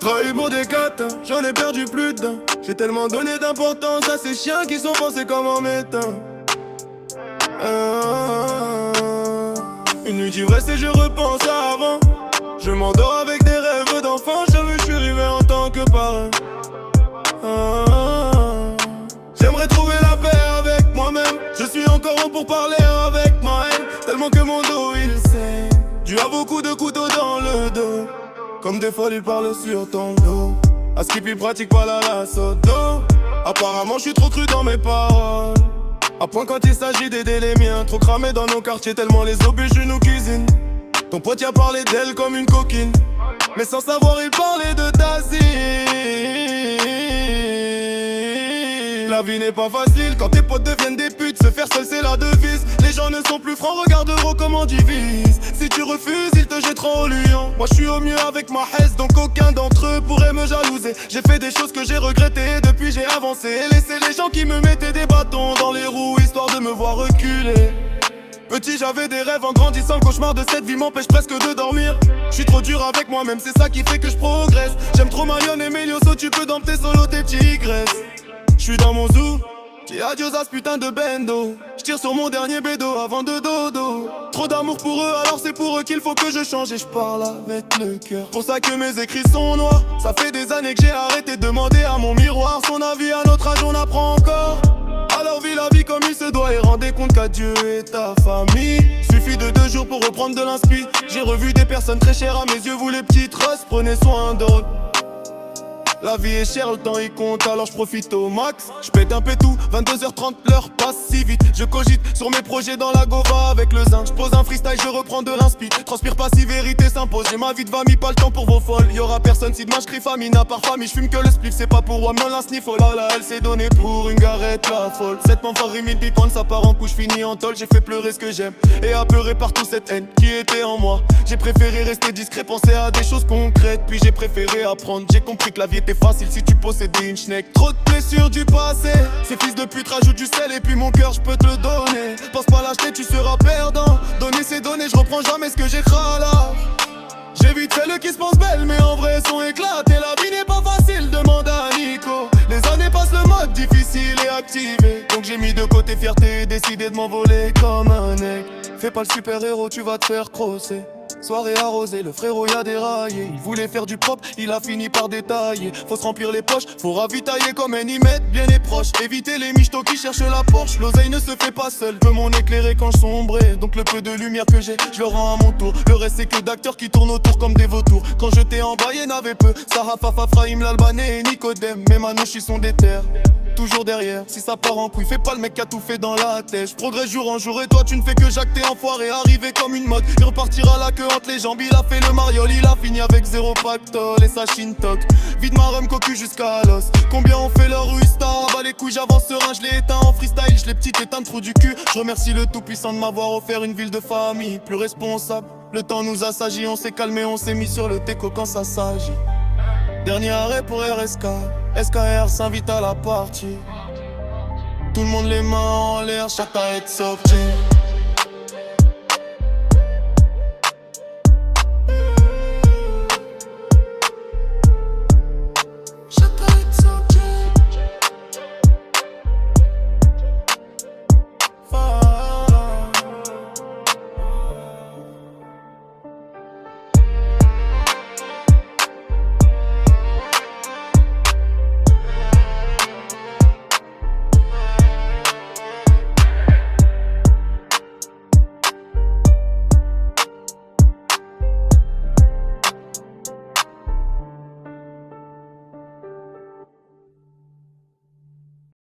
Trahi pour des catins, j'en ai perdu plus d'un. J'ai tellement donné d'importance à ces chiens qui sont pensés comme en métain. Une nuit d'ivresse et je repense à avant. Je m'endors avec des rêves d'enfant. Jamais je suis arrivé en tant que parrain. J'aimerais trouver la paix avec moi-même. Je suis encore haut pour parler avec ma haine. Tellement que mon dos il saigne. Dû à beaucoup de couteaux dans le dos. Comme des folles ils parlent sur ton dos. À skip ils pratiquent pas la lasso d'eau. Apparemment je suis trop cru dans mes paroles. À point quand il s'agit d'aider les miens. Trop cramé dans nos quartiers tellement les obus nous cuisinent. Ton pote y a parlé d'elle comme une coquine. Mais sans savoir il parlait de Daisy. La vie n'est pas facile quand tes potes deviennent des putes. Se faire seul c'est la devise. Les gens ne sont plus francs, regarde Euro comment divise. Si tu refuses ils te jetteront au lion. Moi je suis au mieux avec ma haisse, donc aucun d'entre eux pourrait me jalouser. J'ai fait des choses que j'ai regrettées, depuis j'ai avancé. Et laissé les gens qui me mettaient des bâtons dans les roues, histoire de me voir reculer. Petit j'avais des rêves en grandissant, le cauchemar de cette vie m'empêche presque de dormir. Je suis trop dur avec moi-même, c'est ça qui fait que je progresse. J'aime trop Marion et Melioso, tu peux dompter solo tes tigresses. Je suis dans mon zoo, dis adios à ce putain de bendo. Je tire sur mon dernier bédo avant de dodo. Trop d'amour pour eux, alors c'est pour eux qu'il faut que je change. Et je parle avec le cœur, pour ça que mes écrits sont noirs. Ça fait des années que j'ai arrêté de demander à mon miroir son avis. À notre âge on apprend encore. Alors vis la vie comme il se doit et rendez compte qu'à Dieu et ta famille. Suffit de 2 jours pour reprendre de l'inspi. J'ai revu des personnes très chères à mes yeux, vous les petites russes, prenez soin d'autres. La vie est chère, le temps il compte, alors je profite au max. Je pète un peu tout, 22h30, l'heure passe si vite. Je cogite sur mes projets dans la gova avec le zinc. Je pose un freestyle, je reprends de l'inspi. Transpire pas si vérité s'impose. J'ai ma vie de famille, pas le temps pour vos folles. Y'aura personne si demain je crie famine, à part famille. Je fume que le spliff, c'est pas pour Wam, non la sniff. Oh là là, elle s'est donnée pour une garette la folle. Cette enfant rimine pitante, ça part en couche, fini en tôle. J'ai fait pleurer ce que j'aime et apeuré par toute cette haine qui était en moi. J'ai préféré rester discret, penser à des choses concrètes. Puis j'ai préféré apprendre, j'ai compris que la vie était facile si tu possédais une schneck. Trop de blessures du passé, ces fils de pute rajoutent du sel et puis mon cœur je peux te le donner. Pense pas l'acheter, tu seras perdant. Donner c'est donner, je reprends jamais ce que j'ai là. J'ai vite fait le qui se pense belle mais en vrai sont éclatés. La vie n'est pas facile, demande à Nico. Les années passent, le mode difficile est activé. Donc j'ai mis de côté fierté et décidé de m'envoler comme un aigle. Fais pas le super héros, tu vas te faire crosser. Soirée arrosée, le frérot y a déraillé. Il voulait faire du propre, il a fini par détailler. Faut se remplir les poches, faut ravitailler comme un imètre bien les proches. Éviter les michtos qui cherchent la Porsche. L'oseille ne se fait pas seul, peut m'en éclairer quand je sombrais. Donc le peu de lumière que j'ai, je le rends à mon tour. Le reste c'est que d'acteurs qui tournent autour comme des vautours. Quand je t'ai embaillé n'avait peu, Sarah, Fafa, Frahim, l'Albanais et Nicodème. Mes manouches ils sont des terres. Toujours derrière, si ça part en couille, fais pas le mec qui a tout fait dans la tête. Je progresse jour en jour et toi tu ne fais que jacter enfoiré. Arrivé comme une mode, il repartira la queue entre les jambes. Il a fait le mariole, il a fini avec 0 pactole et sa shintok. Vide ma rhum cocu jusqu'à l'os. Combien on fait leur rue star, bah les couilles j'avance serein, je l'ai éteint en freestyle. Je l'ai petit éteint de trou du cul. Je remercie le tout puissant de m'avoir offert une ville de famille plus responsable. Le temps nous a sagis, on s'est calmé, on s'est mis sur le teco quand ça s'agit. Dernier arrêt pour RSK, SKR s'invite à la partie. Tout le monde les mains en l'air, chacun est sorti.